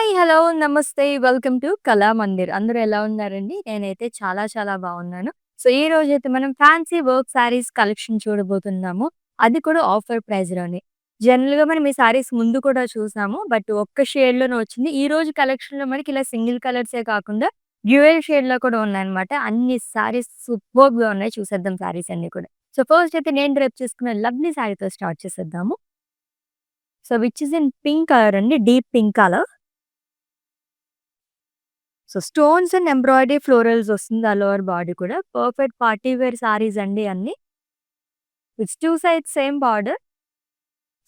Hi! Hello! నమస్తే. Welcome to Kalamandir. అందరూ ఎలా ఉన్నారండి? నేనైతే చాలా చాలా బావున్నాను. సో, ఈరోజైతే మనం ఫ్యాన్సీ వర్క్ శారీస్ కలెక్షన్ చూడబోతున్నాము. అది కూడా ఆఫర్ ప్రైస్‌లోనే. జనరల్‌గా మనం ఈ శారీస్ ముందు కూడా చూసాము. బట్ ఒక్క షేడ్‌లోనే వచ్చింది. ఈరోజు కలెక్షన్‌లో మనకి ఇలా సింగిల్ కలర్సే కాకుండా డ్యూయల్ షేడ్‌లో కూడా ఉన్నాయన్నమాట. అన్ని శారీస్ సూపర్బ్‌గా ఉన్నాయి. చూసేద్దాం శారీస్ అన్నీ కూడా. సో, ఫస్ట్ అయితే నేను డ్రేప్ చేసుకున్న లవ్లీ శారీతో స్టార్ట్ చేసేద్దాము. So, which is in pink colour అండి. Deep pink colour. So, stones and embroidery florals వస్తుంది ఆల్ ఓవర్ బాడీ కూడా. పర్ఫెక్ట్ పార్టీ వేర్ సారీస్ అండి అన్నీ. With 2 sides same border.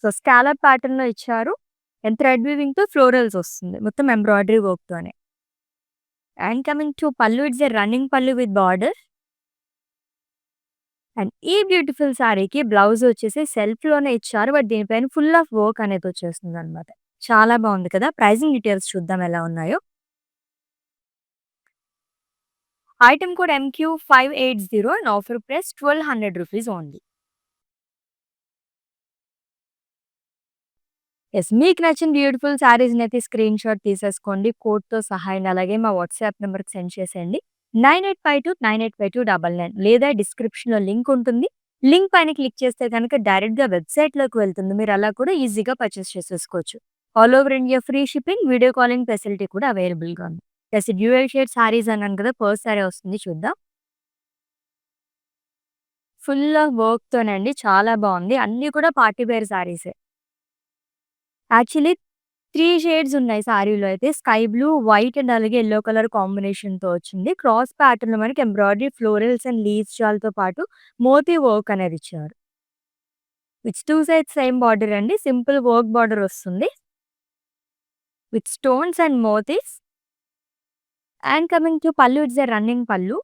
So, scallop ప్యాటర్న్‌లో ఇచ్చారు. అండ్ థ్రెడ్ వీవింగ్‌తో ఫ్లోరల్స్ వస్తుంది. మొత్తం ఎంబ్రాయిడరీ వర్క్‌తోనే. And coming to pallu, it's a running pallu with border. And ఈ బ్యూటిఫుల్ సారీకి బ్లౌజ్ వచ్చేసి సెల్ఫ్‌లోనే ఇచ్చారు. బట్ దీనిపైన ఫుల్ ఆఫ్ వర్క్ అనేది వచ్చేస్తుందనమాట. చాలా బావుంది కదా! ప్రైజింగ్ డీటెయిల్స్ చూద్దాం ఎలా ఉన్నాయో. Item code MQ580 and offer price ₹1200 only. Yes. మీకు నచ్చిన బ్యూటిఫుల్ శారీస్‌నైతే స్క్రీన్‌షాట్ తీసేసుకోండి. కోడ్‌తో సహా అండ్ అలాగే మా వాట్సాప్ నంబర్‌కి సెండ్ చేసేయండి. 9852985299 లేదా డిస్క్రిప్షన్‌లో లింక్ ఉంటుంది. లింక్ పైన క్లిక్ చేస్తే గనుక డైరెక్ట్‌గా వెబ్‌సైట్‌లోకి వెళ్తుంది. మీరు అలా కూడా ఈజీగా పర్చేస్ చేసేసుకోవచ్చు. All over India free shipping, video calling facility కూడా అవైలబుల్‌గా ఉంది. ప్లస్ డ్యూయల్ షేడ్ శారీస్ అన్నాను కదా! ఫస్ట్ శారీ వస్తుంది చూద్దాం. ఫుల్ ఆఫ్ వర్క్‌తోనండి చాలా బావుంది. అన్నీ కూడా పార్టీ వేర్ శారీసే. యాక్చువల్లీ 3 షేడ్స్ ఉన్నాయి సారీలో అయితే. స్కై బ్లూ, వైట్ అండ్ అలాగే యెల్లో కలర్ కాంబినేషన్‌తో వచ్చింది. క్రాస్ ప్యాటర్న్‌లో మనకి ఎంబ్రాయిడరీ ఫ్లోరల్స్ అండ్ లీవ్స్ జాల్‌తో పాటు మోతీ వర్క్ అనేది ఇచ్చారు. విచ్ 2 సైడ్స్ సేమ్ బార్డర్ అండి. సింపుల్ వర్క్ బార్డర్ వస్తుంది. With stones and motis. And coming to pallu, it's a running pallu.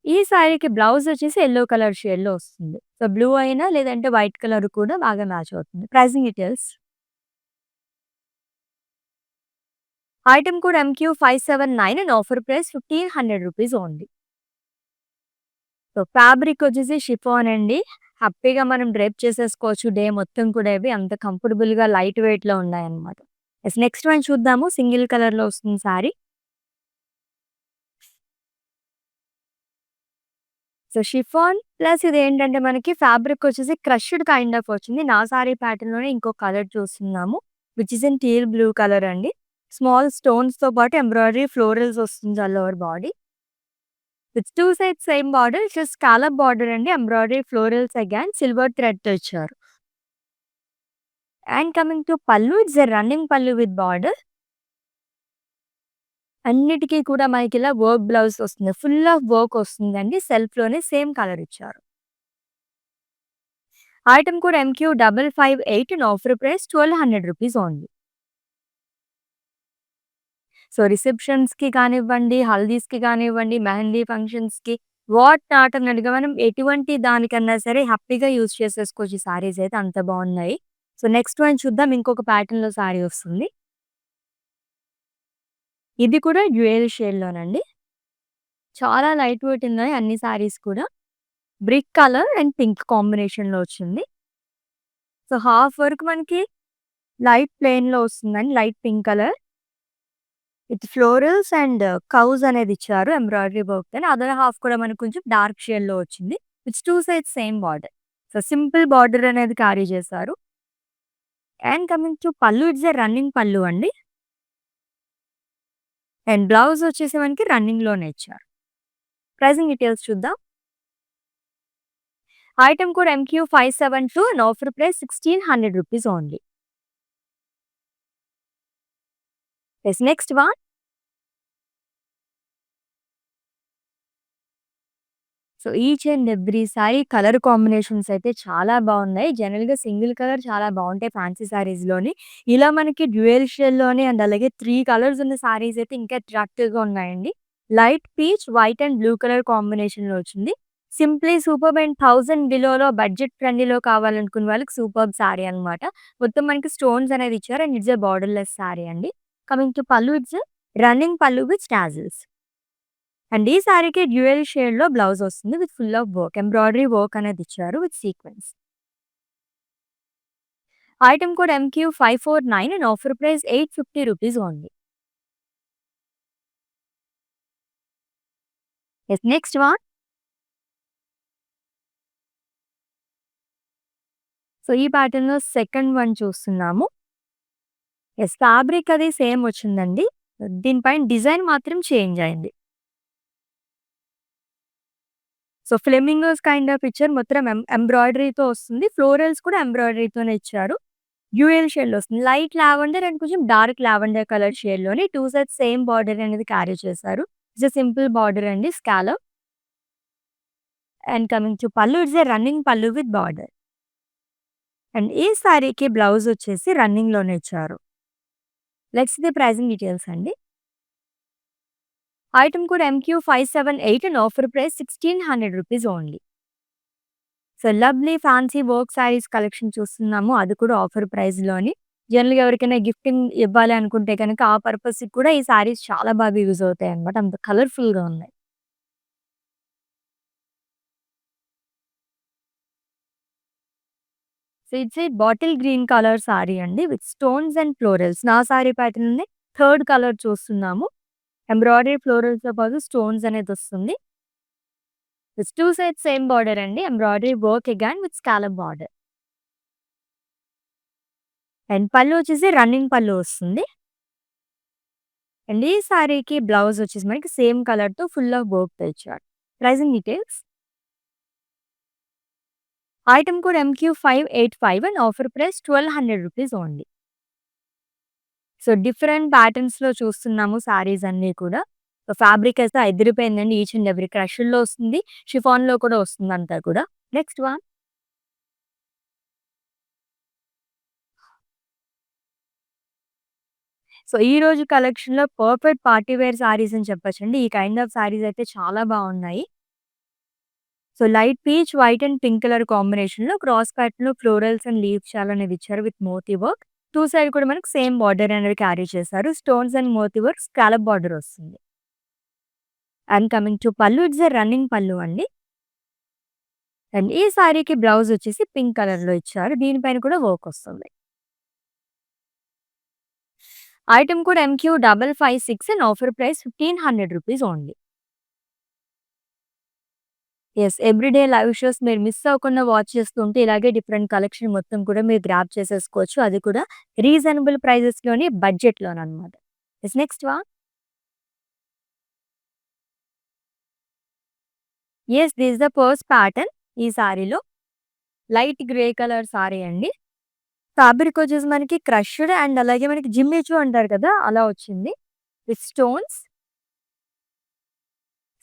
ఈ సారీకి బ్లౌజ్ వచ్చేసి యెల్లో కలర్ షేడ్‌లో వస్తుంది. సో, బ్లూ అయినా లేదంటే వైట్ కలర్ కూడా బాగా మ్యాచ్ అవుతుంది. Pricing details. Item code MQ579 and offer price ₹1500 only. So, fabric వచ్చేసి షిఫాన్ అండి. హ్యాపీగా మనం డ్రేప్ చేసేసుకోవచ్చు డే మొత్తం కూడా ఇవి. అంత కంఫర్టబుల్‌గా లైట్ వెయిట్‌లో ఉన్నాయన్నమాట. యెస్. నెక్స్ట్ వన్ చూద్దాము. సింగిల్ కలర్‌లో వస్తుంది సారీ. సో, షిఫాన్ ప్లస్ ఇదేంటంటే మనకి ఫ్యాబ్రిక్ వచ్చేసి క్రష్డ్ కైండ్ ఆఫ్ వచ్చింది. నా సారీ ప్యాటర్న్‌లోనే ఇంకో కలర్ చూస్తున్నాము. Which is in teal blue colour అండి. స్మాల్ స్టోన్స్‌తో పాటు ఎంబ్రాయిడరీ ఫ్లోరల్స్ వస్తుంది all over body. With 2 sides same border. Just scallop border అండి. ఎంబ్రాయిడరీ ఫ్లోరల్స్ అగైన్ సిల్వర్ థ్రెడ్‌తో ఇచ్చారు. And coming to pallu, it's a running pallu with border. అన్నిటికి కూడా మనకిలా వర్క్ బ్లౌజ్ వస్తుంది. ఫుల్ ఆఫ్ వర్క్ వస్తుందండి. సెల్ఫ్‌లోనే సేమ్ కలర్ ఇచ్చారు. Item code MQ558 and offer price ₹1200 only. So, రిసెప్షన్స్‌కి కానివ్వండి, హల్దీస్‌కి కానివ్వండి, మెహందీ ఫంక్షన్స్‌కి వాట్ నాట్ అన్నట్టుగా మనం ఎటువంటి దానికన్నా సరే హ్యాపీగా యూజ్ చేసేసుకోవచ్చు. ఈ సారీస్ అయితే అంత బావున్నాయి. సో, నెక్స్ట్ వన్ చూద్దాం. ఇంకొక ప్యాటర్న్‌లో సారీ వస్తుంది. ఇది కూడా డ్యూయల్ షేడ్‌లోనండి. చాలా లైట్ వెయిట్ ఉన్నాయి అన్ని సారీస్ కూడా. బ్రిక్ కలర్ అండ్ పింక్ కాంబినేషన్‌లో వచ్చింది. సో, హాఫ్ వరకు మనకి లైట్ ప్లెయిన్‌లో వస్తుందండి. Light pink colour. With florals and కౌస్ అనేది ఇచ్చారు ఎంబ్రాయిడరీ వర్క్‌తోని. అదర్ హాఫ్ కూడా మనకు కొంచెం డార్క్ షేడ్‌లో వచ్చింది. With 2 sides same border. So, simple border అనేది క్యారీ చేశారు. And coming to pallu, it's a running pallu అండి. అండ్ బ్లౌజ్ వచ్చేసి మనకి రన్నింగ్‌లోనే ఇచ్చారు. ప్రైజింగ్ డీటెయిల్స్ చూద్దాం. Item code MQ572 and offer price ₹1600 only. Yes. Next one. So, each and every sorry colour combinations అయితే చాలా బావున్నాయి. జనరల్‌గా సింగిల్ కలర్ చాలా బావుంటాయి ఫ్యాన్సీ సారీస్‌లోని. ఇలా మనకి డ్యూయల్ షేడ్‌లోని అండ్ అలాగే 3 కలర్స్ ఉన్న సారీస్ అయితే ఇంకా అట్రాక్టివ్‌గా ఉన్నాయండి. Light peach, white and blue colour కాంబినేషన్‌లో వచ్చింది. సింప్లీ సూపర్బ్ అండ్ 1000 బిలోలో బడ్జెట్ ఫ్రెండ్లీలో కావాలనుకున్న వాళ్ళకి సూపర్బ్ సారీ అనమాట. మొత్తం మనకి స్టోన్స్ అనేది ఇచ్చారు. And it's a borderless sorry అండి. Coming to pallu, it's running pallu with tassels. And ఈ సారీకి డ్యూయల్ షేడ్‌లో బ్లౌజ్ వస్తుంది. With full of work. Embroidery work అనేది ఇచ్చారు with sequence. Item code MQ549 and offer price ₹850 only. Yes. Next one. So, ఈ ప్యాటర్న్‌లో second one చూస్తున్నాము. యెస్. ఫ్యాబ్రిక్ అది సేమ్ వచ్చిందండి. దీనిపైన డిజైన్ మాత్రం చేంజ్ అయింది. సో, ఫ్లెమింగోస్ కైండ్ ఆఫ్ ఇచ్చారు. మొత్తం ఎంబ్రాయిడరీతో వస్తుంది. ఫ్లోరల్స్ కూడా ఎంబ్రాయిడరీతోనే ఇచ్చారు. డ్యూయల్ షేడ్‌లో వస్తుంది. లైట్ లావెండర్ అండ్ కొంచెం డార్క్ లావెండర్ కలర్ షేడ్‌లోని 2 సైడ్స్ సేమ్ బార్డర్ అనేది క్యారీ చేశారు. ఇట్స్ ఎ సింపుల్ బార్డర్ అండి. Scallop. And coming to pallu, it's a running pallu with border. And ఈ సారీకి బ్లౌజ్ వచ్చేసి రన్నింగ్‌లోనే ఇచ్చారు. Let's see the pricing details అండి. Item code MQ578 and offer price ₹1600 only. So, lovely fancy work saris collection చూస్తున్నాము. అది కూడా ఆఫర్ ప్రైస్‌లోని. జనరల్‌గా ఎవరికైనా గిఫ్టింగ్ ఇవ్వాలి అనుకుంటే గనక ఆ పర్పస్‌కి కూడా ఈ శారీస్ చాలా బాగా యూజ్ అవుతాయన్నమాట. అంత కలర్‌ఫుల్‌గా ఉన్నాయి. So, it's a bottle green colour sari అండి విత్ స్టోన్స్ అండ్ ఫ్లోరల్స్. నా సారీ ప్యాటర్న్‌లోనే థర్డ్ కలర్ చూస్తున్నాము. ఎంబ్రాయిడరీ ఫ్లోరల్స్‌తో పాటు స్టోన్స్ అనేదొస్తుంది. విత్ 2 సైడ్స్ సేమ్ బార్డర్ అండి. Embroidery work again with scallop border. And pallu వచ్చేసి రన్నింగ్ పల్లు వస్తుంది. అండ్ ఈ సారీకి బ్లౌజ్ వచ్చేసి మనకి సేమ్ కలర్‌తో ఫుల్ ఆఫ్ వర్క్‌తో ఇచ్చారు. Pricing details. Item code MQ585 and offer price ₹1200 only. So, different ప్యాటర్న్స్‌లో చూస్తున్నాము సారీస్ అన్నీ కూడా. సో, ఫ్యాబ్రిక్ అయితే అదిరిపోయిందండి. ఈచ్ అండ్ ఎవ్రీ క్రష్‌లో వస్తుంది. షిఫాన్‌లో కూడా వస్తుందంతా కూడా. Next one. సో, ఈ రోజు కలెక్షన్‌లో పర్ఫెక్ట్ పార్టీ వేర్ సారీస్ అని చెప్పొచ్చండి. ఈ కైండ్ ఆఫ్ సారీస్ అయితే చాలా బాగున్నాయి. So, light peach, white and pink colour కాంబినేషన్‌లో క్రాస్ ప్యాటర్న్‌లో ఫ్లోరల్స్ అండ్ లీఫ్ షాల్ అనేది ఇచ్చారు విత్ మోతీ వర్క్. 2 సైడ్ కూడా మనకు సేమ్ బార్డర్ అనేది క్యారీ చేశారు. Stones and moti work scallop border వస్తుంది. And coming to pallu, it's a running pallu అండి. అండ్ ఈ సారీకి బ్లౌజ్ వచ్చేసి పింక్ కలర్‌లో ఇచ్చారు. దీనిపైన కూడా వర్క్ వస్తుంది. Item code MQ556 and offer price ₹1500 only. Yes. Everyday live shows మీరు మిస్ అవ్వకుండా వాచ్ చేస్తుంటే ఇలాగే డిఫరెంట్ కలెక్షన్ మొత్తం కూడా మీరు గ్రాబ్ చేసేసుకోవచ్చు. అది కూడా రీజనబుల్ ప్రైజెస్‌లోని బడ్జెట్‌లోననమాట. Yes. Next one. Yes. This is the first pattern ఈ సారీలో. లైట్ గ్రే కలర్ సారీ అండి. ఫ్యాబ్రిక్ వచ్చేసి మనకి క్రష్డ్ అండ్ అలాగే మనకి జిమ్మిచూ అంటారు కదా! అలా వచ్చింది. With stones.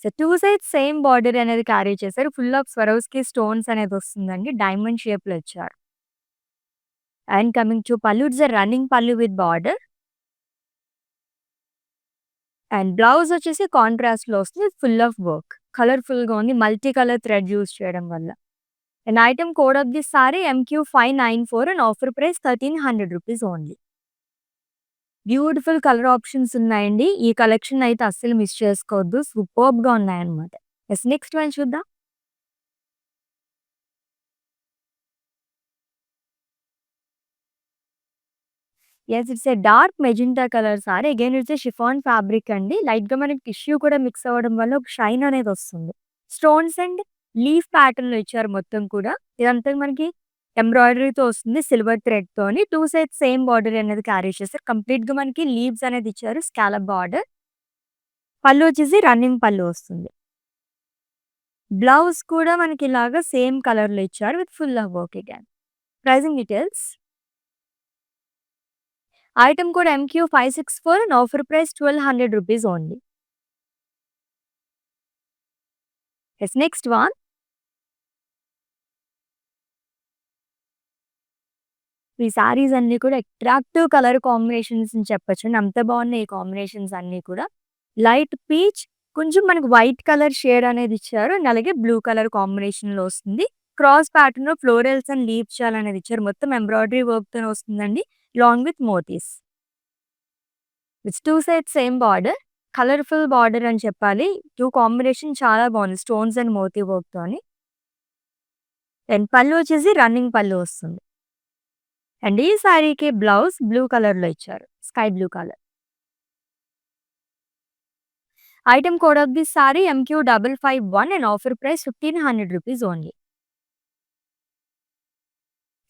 So, 2 sides same border అనేది క్యారీ చేశారు. ఫుల్ ఆఫ్ స్వరోస్‌కి స్టోన్స్ అనేది వస్తుందండి. డైమండ్ షేప్‌లో ఇచ్చారు. And coming to pallu, it's a running pallu with border. And blouse వచ్చేసి కాంట్రాస్ట్‌లో వస్తుంది. Full of work. కలర్‌ఫుల్‌గా ఉంది. మల్టీ కలర్ థ్రెడ్ యూజ్ చేయడం వల్ల. And item code of this sorry MQ594 and offer price ₹1300 only. Beautiful colour options ఉన్నాయండి. ఈ collection అయితే అస్సలు మిస్ చేసుకోవద్దు. సూపర్బ్‌గా ఉన్నాయన్నమాట. యెస్. నెక్స్ట్ వన్ చూద్దాం. Yes. It's a dark magenta colour sorry. Again it's a chiffon fabric అండి. లైట్‌గా మనకి టిష్యూ కూడా మిక్స్ అవ్వడం వల్ల ఒక షైన్ అనేది వస్తుంది. స్టోన్స్ అండ్ లీఫ్ ప్యాటర్న్‌లో ఇచ్చారు మొత్తం కూడా. ఇదంతా మనకి ఎంబ్రాయిడరీతో వస్తుంది. సిల్వర్ థ్రెడ్‌తోని 2 సైడ్స్ సేమ్ బార్డర్ అనేది క్యారీ చేశారు. కంప్లీట్‌గా మనకి లీవ్స్ అనేది ఇచ్చారు. Scallop border. పల్లు వచ్చేసి రన్నింగ్ పల్లు వస్తుంది. బ్లౌజ్ కూడా మనకి ఇలాగా సేమ్ కలర్‌లో ఇచ్చారు with full of work again. Pricing details. Item code MQ564 and offer price ₹1200 only. Yes. Next one. ఈ సారీస్ అన్నీ కూడా అట్రాక్టివ్ కలర్ కాంబినేషన్స్ అని చెప్పొచ్చండి. అంత బాగున్నాయి ఈ కాంబినేషన్స్ అన్నీ కూడా. లైట్ పీచ్, కొంచెం మనకు వైట్ కలర్ షేడ్ అనేది ఇచ్చారు. అండ్ అలాగే బ్లూ కలర్ కాంబినేషన్‌లో వస్తుంది. క్రాస్ ప్యాటర్న్‌లో ఫ్లోరల్స్ అండ్ లీఫ్ షాల్ అనేది ఇచ్చారు. మొత్తం ఎంబ్రాయిడరీ వర్క్‌తోనే వస్తుందండి. Long with motis. With 2 sides same border. Colourful border అని చెప్పాలి. 2 కాంబినేషన్ చాలా బాగుంది. స్టోన్స్ అండ్ మోతీ వర్క్‌తోని. అండ్ పల్లు వచ్చేసి రన్నింగ్ పల్లు వస్తుంది. అండ్ ఈ సారీకి బ్లౌజ్ బ్లూ కలర్‌లో ఇచ్చారు. Sky blue colour. Item code of this sorry MQ551 and offer price ₹1500 only.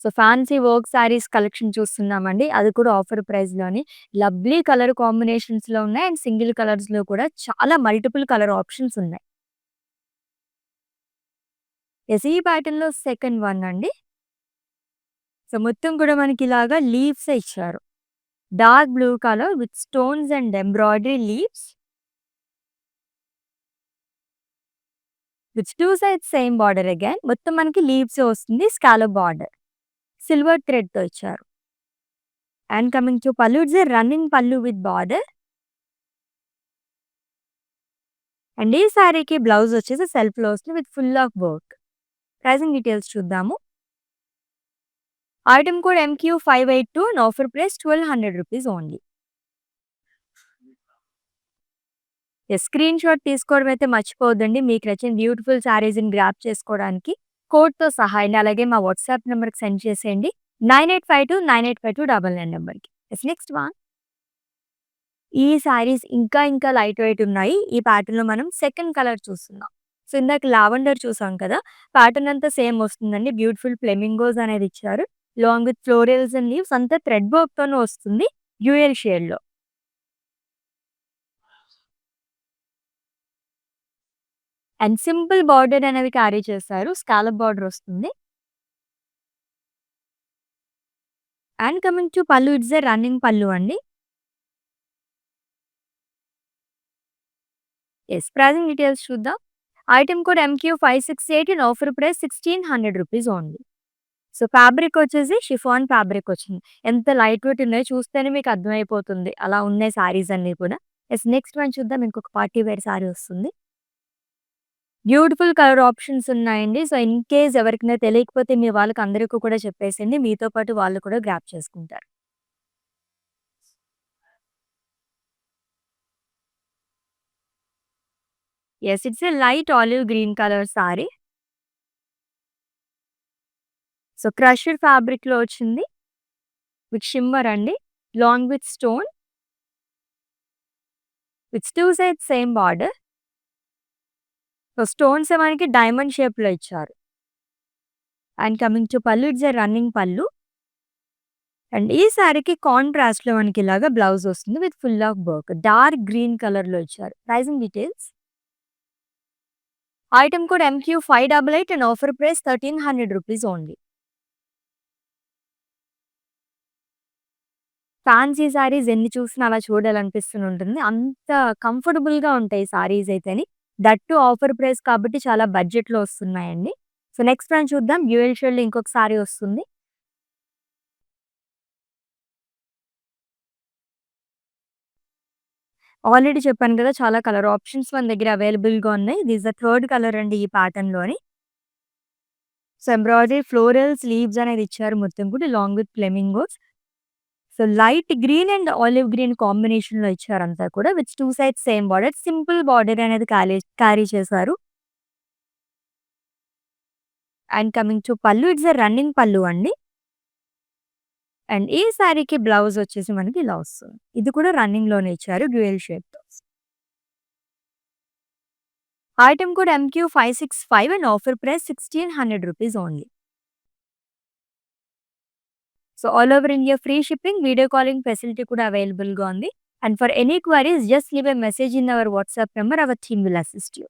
So, fancy work saris collection చూస్తున్నామండి. అది కూడా ఆఫర్ ప్రైస్‌లోని. లవ్లీ కలర్ కాంబినేషన్స్‌లో ఉన్నాయి. అండ్ సింగిల్ కలర్స్‌లో కూడా చాలా మల్టిపుల్ కలర్ ఆప్షన్స్ ఉన్నాయి. యెస్. ఈ ప్యాటర్న్‌లో సెకండ్ వన్ అండి. సో, మొత్తం కూడా మనకిలాగా లీవ్సే ఇచ్చారు. Dark blue colour with stones and embroidery leaves. With 2 sides same border again. మొత్తం మనకి లీవ్సే వస్తుంది. Scallop border. సిల్వర్ థ్రెడ్‌తో ఇచ్చారు. And coming to pallu, it's a running pallu with border. And ఈ సారీకి బ్లౌజ్ వచ్చేసి సెల్ఫ్‌లో వస్తుంది with full of work. Pricing details చూద్దాము. Item code MQ582 and offer price ₹1200 only. Yes. Screenshot తీసుకోవడం అయితే మర్చిపోవద్దండి. మీకు నచ్చిన బ్యూటిఫుల్ శారీస్‌ని గ్రాబ్ చేసుకోవడానికి కోడ్‌తో సహా అండి. అలాగే మా వాట్సాప్ నంబర్‌కి సెండ్ చేసేయండి. 9852985299 నంబర్‌కి. యెస్. Next one. ఈ శారీస్ ఇంకా లైట్ వెయిట్ ఉన్నాయి. ఈ ప్యాటర్న్‌లో మనం సెకండ్ కలర్ చూస్తున్నాం. సో, ఇందాక లావెండర్ చూసాం కదా! ప్యాటర్న్ అంతా సేమ్ వస్తుందండి. బ్యూటిఫుల్ ఫ్లెమింగోస్ అనేది ఇచ్చారు. Long with florals and leaves అంతా థ్రెడ్ వర్క్‌తోనే వస్తుంది. డ్యూయల్ షేడ్‌లో. అండ్ సింపుల్ బార్డర్ అనేవి క్యారీ చేశారు. స్కాలప్ బార్డర్ వస్తుంది. And coming to pallu, it's a running pallu అండి. యెస్. ప్రైజింగ్ డీటెయిల్స్ చూద్దాం. Item code MQ568 and offer price ₹1600 only. So, fabric వచ్చేసి chiffon fabric వచ్చింది. ఎంత లైట్ వెయిట్ ఉన్నాయో చూస్తేనే మీకు అర్థమైపోతుంది. అలా ఉన్నాయి సారీస్ అన్నీ కూడా. యెస్. నెక్స్ట్ వన్ చూద్దాం. ఇంకొక పార్టీ వేర్ సారీ వస్తుంది. బ్యూటిఫుల్ కలర్ ఆప్షన్స్ ఉన్నాయండి. సో, ఇన్ కేస్ ఎవరికైనా తెలియకపోతే మీ వాళ్ళకి అందరికి కూడా చెప్పేసేయండి. మీతో పాటు వాళ్ళు కూడా గ్రాబ్ చేసుకుంటారు. Yes. It's a light olive green colour sari. So, crushed ఫ్యాబ్రిక్‌లో వచ్చింది. విత్ షిమ్మర్ అండి. Long with stone. With 2 sides same border. So, stones మనకి డైమండ్ షేప్‌లో ఇచ్చారు. And coming to pallu, it's a running pallu. And ఈ సారీకి కాంట్రాస్ట్‌లో మనకి ఇలాగా బ్లౌజ్ వస్తుంది with full of work. Dark green కలర్‌లో ఇచ్చారు. Pricing details. Item code MQ588 and offer price ₹1300 only. Fancy saris ఎన్ని చూసినా అలా చూడాలనిపిస్తూనే ఉంటుంది. అంత కంఫర్టబుల్‌గా ఉంటాయి సారీస్ అయితేని. దట్ టూ ఆఫర్ ప్రైస్ కాబట్టి చాలా బడ్జెట్‌లో వస్తున్నాయండి. సో, నెక్స్ట్ వన్ చూద్దాం. డ్యూయల్ షేడ్‌లో ఇంకొక సారీ వస్తుంది. ఆల్రెడీ చెప్పాను కదా! చాలా కలర్ ఆప్షన్స్ మన దగ్గర అవైలబుల్‌గా ఉన్నాయి. దిస్ ద థర్డ్ కలర్ అండి ఈ ప్యాటర్న్‌లోని. సో, ఎంబ్రాయిడరీ ఫ్లోరల్స్, లీవ్స్ అనేది ఇచ్చారు మొత్తం కూడా long with flamingos. So, light green and olive green కాంబినేషన్‌లో ఇచ్చారంతా కూడా with 2 sides same border. Simple border అనేది క్యారీ చేశారు. And coming to pallu, it's a running pallu అండి. అండ్ ఈ సారీకి బ్లౌజ్ వచ్చేసి మనకి ఇలా వస్తుంది. ఇది కూడా రన్నింగ్‌లోనే ఇచ్చారు డ్యూయల్ షేప్‌తో. Item code MQ565 and offer price ₹1600 only. So, all over India free shipping, video calling facility కూడా అవైలబుల్‌గా ఉంది. And for any queries just leave a message in our WhatsApp number. Our team will assist you.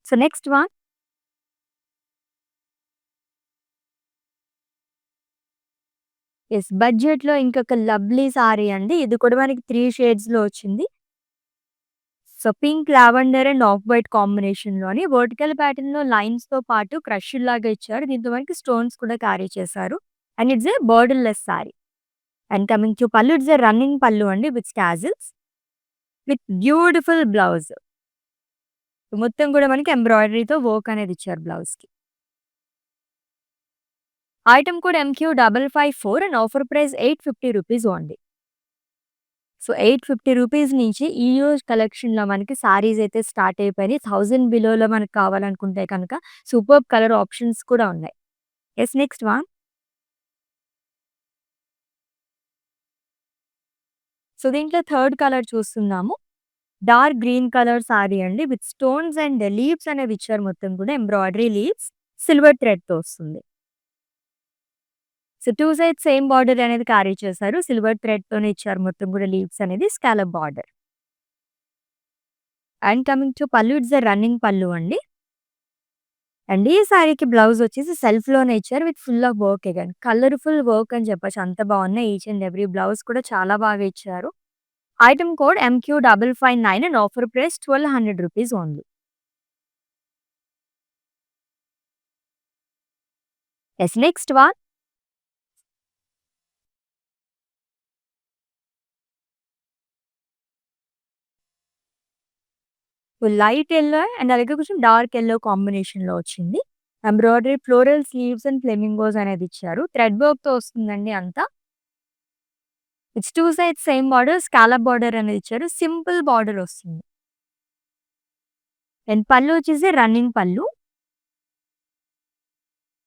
So, next one. Yes. బడ్జెట్‌లో ఇంకొక lovely sari అండి. ఇది కూడా మనకి 3 షేడ్స్‌లో వచ్చింది. So, pink, lavender and off white కాంబినేషన్‌లోని వర్టికల్ ప్యాటర్న్‌లో లైన్స్‌తో పాటు క్రష్డ్ లాగా ఇచ్చారు. దీంతో మనకి స్టోన్స్ కూడా క్యారీ చేశారు. And it's a borderless sari. And coming to pallu, it's a running pallu అండి with tassels. With beautiful blouse. మొత్తం కూడా మనకి ఎంబ్రాయిడరీతో వర్క్ అనేది ఇచ్చారు బ్లౌజ్‌కి. Item code MQ554 and offer price ₹850 only. So, ₹850 నుంచి ఈ యూజ్ కలెక్షన్‌లో మనకి సారీస్ అయితే స్టార్ట్ అయిపోయినాయి. 1000 బిలోలో మనకు కావాలనుకుంటే కనుక సూపర్బ్ కలర్ ఆప్షన్స్ కూడా ఉన్నాయి. యెస్. Next one. సో, దీంట్లో థర్డ్ కలర్ చూస్తున్నాము. డార్క్ గ్రీన్ కలర్ సారీ అండి. విత్ స్టోన్స్ అండ్ లీవ్స్ అనేవి ఇచ్చారు మొత్తం కూడా. ఎంబ్రాయిడరీ లీవ్స్ సిల్వర్ థ్రెడ్‌తో వస్తుంది. సో, 2 సైడ్స్ సేమ్ బార్డర్ అనేది క్యారీ చేశారు. సిల్వర్ థ్రెడ్‌తోనే ఇచ్చారు మొత్తం కూడా లీవ్స్ అనేది scallop border. And coming to pallu, it's a running pallu అండి. అండ్ ఈ సారీకి బ్లౌజ్ వచ్చేసి సెల్ఫ్‌లోనే ఇచ్చారు with full of work again. Colourful work అని చెప్పొచ్చు. అంత బాగున్నాయి ఈచ్ అండ్ ఎవ్రీ బ్లౌజ్ కూడా చాలా బాగా ఇచ్చారు. Item code MQ559 and offer price ₹1200 only. Yes. Next one light yellow and అలాగే కొంచెం డార్క్ యెల్లో కాంబినేషన్‌లో వచ్చింది. Embroidery floral sleeves and flamingos అనేది ఇచ్చారు. థ్రెడ్ వర్క్‌తో వస్తుందండి అంతా. It's 2 sides same border scallop border అనేది ఇచ్చారు. సింపుల్ బార్డర్ వస్తుంది. అండ్ పల్లు వచ్చేసి రన్నింగ్ పల్లు.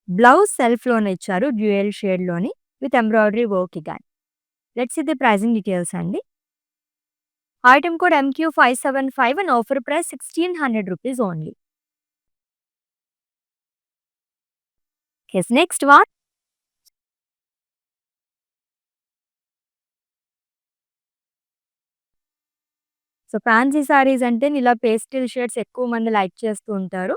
బ్లౌజ్ సెల్ఫ్‌లోనే ఇచ్చారు డ్యూయల్ షేడ్‌లోని with embroidery work again. Let's see the pricing details అండి. Item code MQ575 and offer price ₹1600 only. Yes. Next one so, fancy saris అంటే ఇలా పేస్టల్ షేడ్స్ ఎక్కువ మంది లైక్ చేస్తూ ఉంటారు.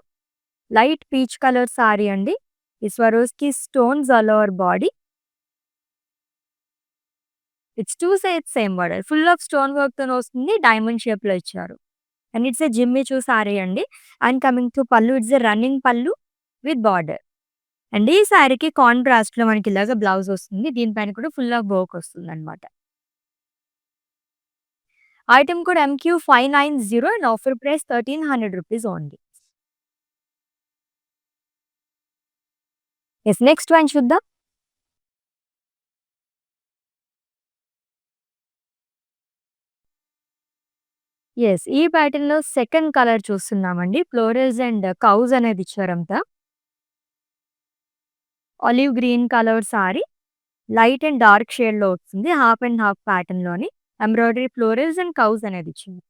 లైట్ పీచ్ కలర్ సారీ అండి. ఈ Swarovski stones all over body. It's 2 sides same border. Full of stone వర్క్‌తోని వస్తుంది. డైమండ్ షేప్‌లో ఇచ్చారు. And it's a Jimmy Choo sari అండి. And coming to pallu, it's a running pallu with border. And ఈ సారీకి కాంట్రాస్ట్‌లో మనకి ఇలాగ బ్లౌజ్ వస్తుంది. దీనిపైన కూడా ఫుల్ ఆఫ్ వర్క్ వస్తుందన్నమాట. Item code MQ590 and offer price ₹1300 only. Yes. Next one చూద్దాం. యెస్. ఈ ప్యాటర్న్‌లో సెకండ్ కలర్ చూస్తున్నామండి. ఫ్లోరల్స్ అండ్ కౌస్ అనేది ఇచ్చారంతా. Olive green colour sari. Light and dark షేడ్‌లో వస్తుంది. హాఫ్ అండ్ హాఫ్ ప్యాటర్న్‌లోని ఎంబ్రాయిడరీ ఫ్లోరల్స్ అండ్ కౌస్ అనేది ఇచ్చింది.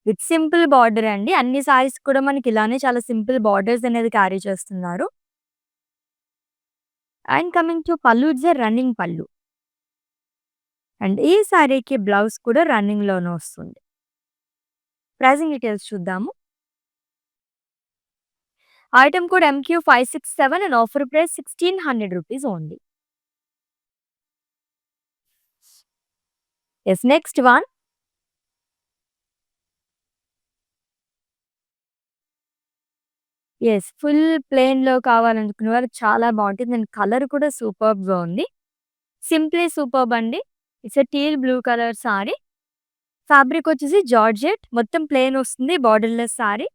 విత్ సింపుల్ బార్డర్ అండి. అన్ని సారీస్ కూడా మనకి ఇలానే చాలా సింపుల్ బార్డర్స్ అనేది క్యారీ చేస్తున్నారు. And coming to pallu, it's a running pallu. And ఈ సారీకి బ్లౌజ్ కూడా రన్నింగ్‌లోనే వస్తుంది. ప్రైజింగ్ డీటెయిల్స్ చూద్దాము. Item code MQ567 and offer price ₹1600 only. Yes. Next one yes. Full ప్లెయిన్‌లో కావాలనుకునే వారికి చాలా బావుంటుంది. అండ్ కలర్ కూడా సూపర్బ్‌గా ఉంది. సింప్లీ సూపర్బ్ అండి. It's a teal blue colour sari. Fabric వచ్చేసి జార్జెట్. మొత్తం ప్లెయిన్ వస్తుంది. బార్డర్‌లెస్ sari.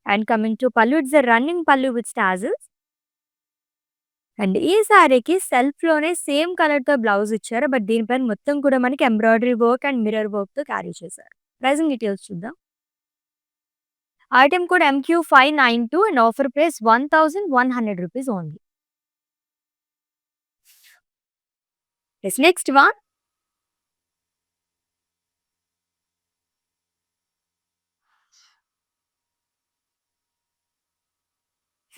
And coming to pallu, it's a running pallu with tassels. And ఈ సారీకి సెల్ఫ్‌లోనే సేమ్ కలర్‌తో బ్లౌజ్ ఇచ్చారు. బట్ దీనిపైన మొత్తం కూడా మనకి ఎంబ్రాయిడరీ వర్క్ అండ్ మిర్రర్ వర్క్‌తో క్యారీ చేశారు. ప్రైజింగ్ డీటెయిల్స్ చూద్దాం. Item code MQ592 and offer price ₹1100 only. Yes. Next one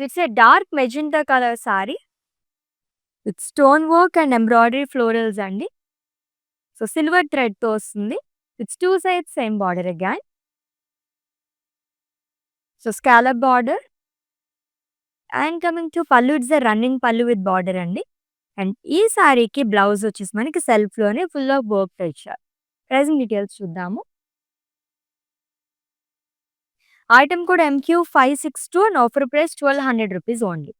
it's a dark magenta colour sari with stone work and embroidery florals అండి. సో, సిల్వర్ థ్రెడ్‌తో వస్తుంది. It's 2 sides same border again. So, scallop border. And coming to pallu, it's a running pallu with border అండి. And ఈ సారీకి blouse వచ్చేసి మనకి సెల్ఫ్‌లోనే full of వర్క్‌తో ఇచ్చారు. ప్రైజింగ్ డీటెయిల్స్ చూద్దాము. Item code MQ562 and offer price ₹1200 only.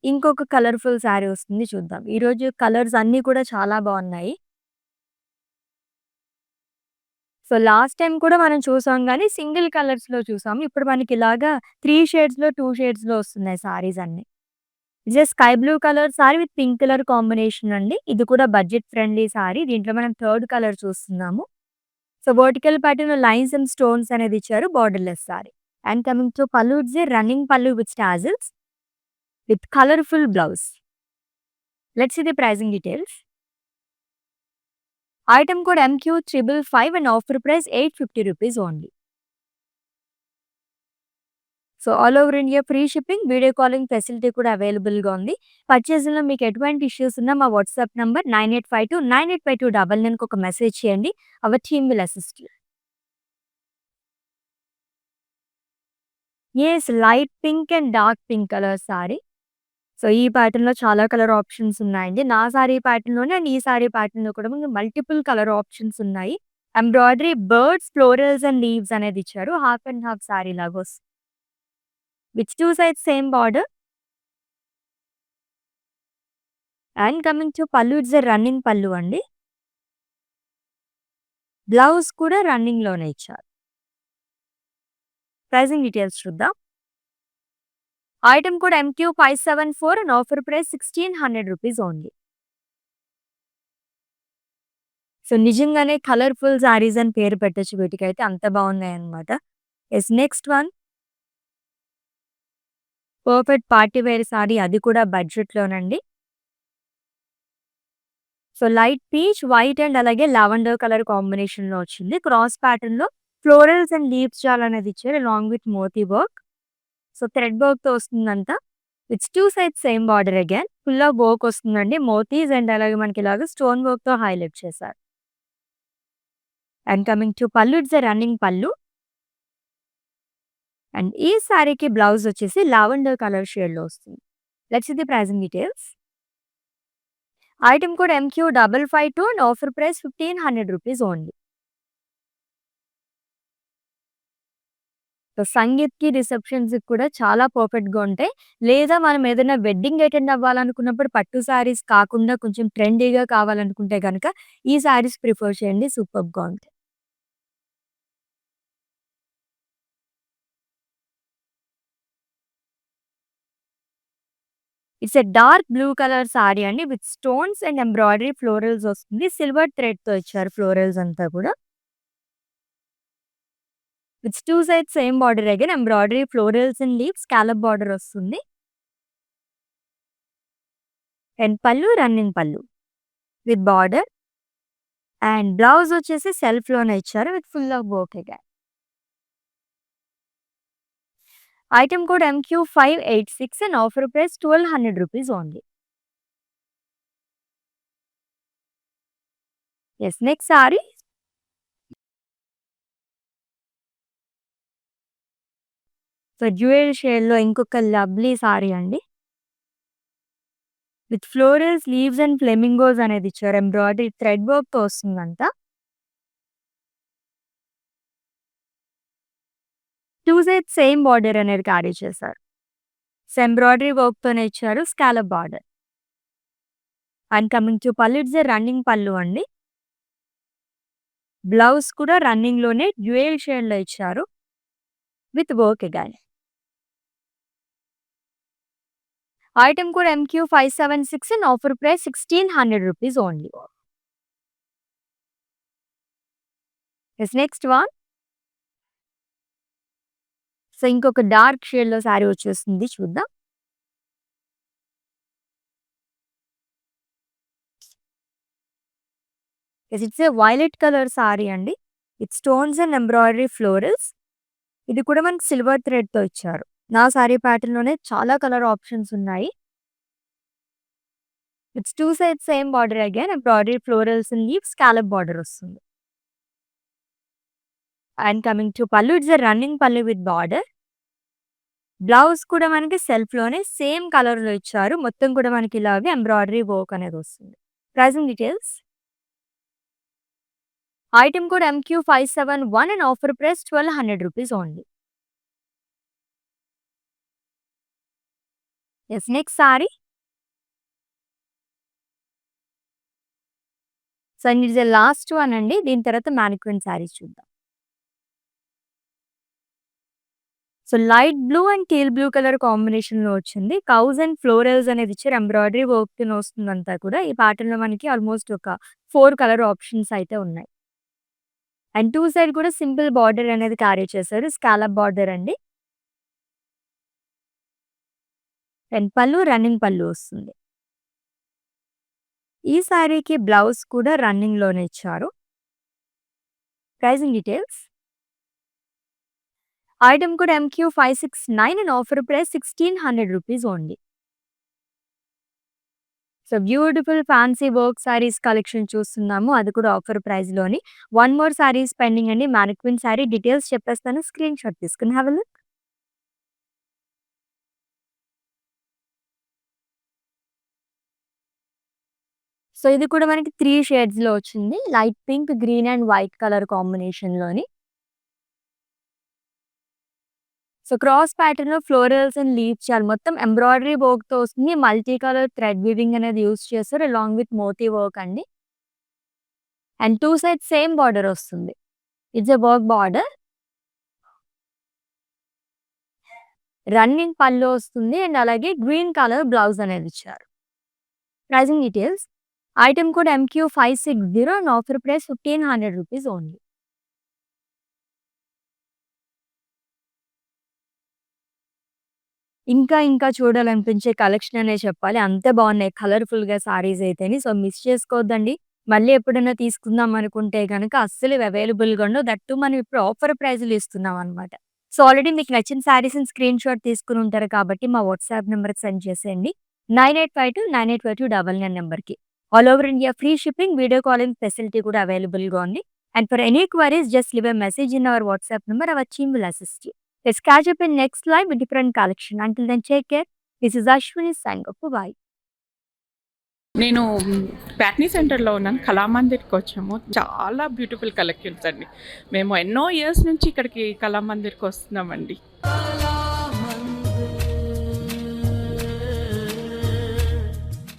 ఇంకొక కలర్‌ఫుల్ సారీ వస్తుంది చూద్దాం. ఈరోజు కలర్స్ అన్నీ కూడా చాలా బావున్నాయి. సో, లాస్ట్ టైమ్ కూడా మనం చూసాం గానీ సింగిల్ కలర్స్‌లో చూసాము. ఇప్పుడు మనకి ఇలాగా 3 షేడ్స్‌లో, 2 షేడ్స్‌లో వస్తున్నాయి సారీస్ అన్నీ. ఇది sky blue colour sari with pink colour combination అండి. ఇది కూడా బడ్జెట్ ఫ్రెండ్లీ సారీ. దీంట్లో మనం థర్డ్ కలర్ చూస్తున్నాము. So, vertical pattern lines and stones అనేది ఇచ్చారు. Borderless sari. And coming to pallu, it's a running pallu with tassels with colourful blouse. Let's see the pricing details. Item code MQ555 and offer price ₹850 only. So, all over India free shipping, video calling facility కూడా అవైలబుల్‌గా ఉంది. పర్చేసింగ్‌లో మీకు ఎటువంటి issues ఉన్నా మా WhatsApp number 9852 985299కి ఒక message చేయండి. Our team will assist you. Yes, light pink and dark pink colour sari. So, ఈ ప్యాటర్న్‌లో చాలా కలర్ ఆప్షన్స్ ఉన్నాయండి. నా సారీ ప్యాటర్న్‌లోనే అండ్ ఈ సారీ ప్యాటర్న్‌లో కూడా మనకు మల్టిపుల్ కలర్ ఆప్షన్స్ ఉన్నాయి. Embroidery birds, florals and leaves అనేది ఇచ్చారు. హాఫ్ అండ్ హాఫ్ సారీ లాగా వస్తుంది. With 2 sides same border. And coming to pallu, it's a running pallu అండి. బ్లౌజ్ కూడా రన్నింగ్‌లోనే ఇచ్చారు. ప్రైజింగ్ డీటెయిల్స్ చూద్దాం. Item code MQ574 and offer price ₹1600 only. So, నిజంగానే కలర్‌ఫుల్ సారీస్ అని పేరు పెట్టొచ్చు వీటికైతే, అంత బాగున్నాయన్నమాట. Yes, next one perfect party wear sari, అది కూడా బడ్జెట్‌లోనండి. So, light peach, white and అలాగే లావెండర్ కలర్ కాంబినేషన్‌లో వచ్చింది. క్రాస్ ప్యాటర్న్‌లో ఫ్లోరల్స్ అండ్ లీవ్స్ జాల్ అనేది ఇచ్చారు along with moti work. So, thread వర్క్‌తో వస్తుందంతా. With 2 sides same border again. Full of work వస్తుందండి. మోతీస్ అండ్ అలాగే మనకి ఇలాగా స్టోన్ వర్క్‌తో హైలైట్ చేశారు. And coming to pallu, it's a running pallu. And ఈ సారీకి బ్లౌజ్ వచ్చేసి లావెండర్ కలర్ షేడ్‌లో వస్తుంది. Let's see the pricing details. Item code MQ552 and offer price ₹1500 only. So, సంగీత్‌కి, రిసెప్షన్స్‌కి కూడా చాలా పర్ఫెక్ట్‌గా ఉంటాయి. లేదా మనం ఏదైనా వెడ్డింగ్ అటెండ్ అవ్వాలనుకున్నప్పుడు పట్టు సారీస్ కాకుండా కొంచెం ట్రెండీగా కావాలనుకుంటే గనక ఈ సారీస్ ప్రిఫర్ చేయండి. సూపర్బ్‌గా ఉంటాయి. It's a dark blue colour sari అండి with stones and embroidery florals వస్తుంది. సిల్వర్ థ్రెడ్‌తో ఇచ్చారు ఫ్లోరల్స్ అంతా కూడా. With 2 sides same border again embroidery florals and leaves scallop border వస్తుంది. And pallu running pallu with border. And blouse వచ్చేసి సెల్ఫ్‌లోనే ఇచ్చారు with full of work again. Item code MQ586 and offer price ₹1200 only. Yes, next sari so, dual షేడ్‌లో ఇంకొక lovely sari అండి. With florals, leaves and flamingos అనేది ఇచ్చారు. Embroidery thread వర్క్‌తో వస్తుందంతా. 2 సైడ్స్ సేమ్ బార్డర్ అనేది క్యారీ చేశారు. సో, ఎంబ్రాయిడరీ వర్క్‌తోనే ఇచ్చారు scallop border. And coming to pallu, it's a running pallu అండి. బ్లౌజ్ కూడా రన్నింగ్‌లోనే డ్యూయల్ షేడ్‌లో ఇచ్చారు with work again. Item code MQ576 and offer price ₹1600 only. Yes, next one. So, ఇంకొక డార్క్ షేడ్‌లో సారీ వచ్చేస్తుంది చూద్దాం. Yes, it's a violet colour sari అండి. With stones and embroidery florals. ఇది కూడా మనకి సిల్వర్ థ్రెడ్‌తో ఇచ్చారు. నా సారీ ప్యాటర్న్‌లోనే చాలా కలర్ ఆప్షన్స్ ఉన్నాయి. It's 2 sides same border again embroidery florals and leaves scallop border వస్తుంది. And coming to pallu, it's a running pallu with border. Blouse కూడా మనకి సెల్ఫ్‌లోనే సేమ్ కలర్‌లో ఇచ్చారు. మొత్తం కూడా మనకి ఇలాగే ఎంబ్రాయిడరీ వర్క్ అనేది వస్తుంది. Pricing details. Item code MQ571 and offer price ₹1200 only. Yes, next sari. So, and it's a last one అండి. దీని తర్వాత మానిక్విన్ సారీస్ చూద్దాం. So, light blue and teal blue colour కాంబినేషన్‌లో వచ్చింది. కౌస్ అండ్ ఫ్లోరల్స్ అనేది ఇచ్చారు. ఎంబ్రాయిడరీ వర్క్‌తోని వస్తుందంతా కూడా. ఈ ప్యాటర్న్‌లో మనకి ఆల్మోస్ట్ ఒక 4 కలర్ ఆప్షన్స్ అయితే ఉన్నాయి. అండ్ 2 సైడ్ కూడా సింపుల్ బార్డర్ అనేది క్యారీ చేశారు. స్కాలప్ బార్డర్ అండి. అండ్ పల్లు రన్నింగ్ పల్లు వస్తుంది. ఈ శారీకి బ్లౌజ్ కూడా రన్నింగ్‌లోనే ఇచ్చారు. Pricing details. Item code MQ569 and offer price ₹1600 only. So beautiful fancy work saris collection చూస్తున్నాము. అది కూడా ఆఫర్ ప్రైస్‌లోని. వన్ మోర్ సారీస్ పెండింగ్ అండి. మానిక్విన్ సారీ డీటెయిల్స్ చెప్పేస్తాను. స్క్రీన్ షాట్ తీసుకొని హావ్ ఎ లుక్. సో ఇది కూడా మనకి 3 షేడ్స్‌లో వచ్చింది. Light pink, green and white colour కాంబినేషన్‌లోని. సో క్రాస్ ప్యాటర్న్‌లో ఫ్లోరల్స్ అండ్ లీవ్స్ చాలు మొత్తం ఎంబ్రాయిడరీ వర్క్‌తో వస్తుంది. మల్టీ కలర్ థ్రెడ్ వీవింగ్ అనేది యూజ్ చేస్తారు. అలాంగ్ విత్ మోతీ వర్క్ అండి. అండ్ 2 సైడ్స్ సేమ్ బార్డర్ వస్తుంది. It's a work border. Running pallu వస్తుంది అండ్ అలాగే గ్రీన్ కలర్ బ్లౌజ్ అనేది ఇచ్చారు. Pricing details. Item code MQ560 and offer price ₹1500 only. ఇంకా చూడాలనిపించే కలెక్షన్ అనే చెప్పాలి. అంత బాగున్నాయి కలర్‌ఫుల్‌గా సారీస్ అయితేని. సో మిస్ చేసుకోవద్దండి. మళ్ళీ ఎప్పుడైనా తీసుకుందాం అనుకుంటే గనక అస్సలు ఇవి అవైలబుల్‌గా ఉండవు. దట్ టూ మనం ఇప్పుడు ఆఫర్ ప్రైస్‌లో ఇస్తున్నాం అనమాట. సో ఆల్రెడీ మీకు నచ్చిన సారీస్‌ని స్క్రీన్ షాట్ తీసుకొని ఉంటారు కాబట్టి మా వాట్సాప్ నంబర్‌కి సెండ్ చేసేయండి. 9852 నెంబర్‌కి. All over India free shipping, video calling facility కూడా అవైలబుల్‌గా ఉంది. And for any queries just leave a message in our WhatsApp number. Our team will assist you. Let's catch up in next live with different collection. Until then, take care. This is Ashwini signing off. Bye. నేను ప్యాట్నీ సెంటర్లో ఉన్నాను. కళామందిర్కి వచ్చాము. చాలా beautiful collections అండి. మేము ఎన్నో years నుంచి ఇక్కడికి కళామందిర్కి వస్తున్నామండి.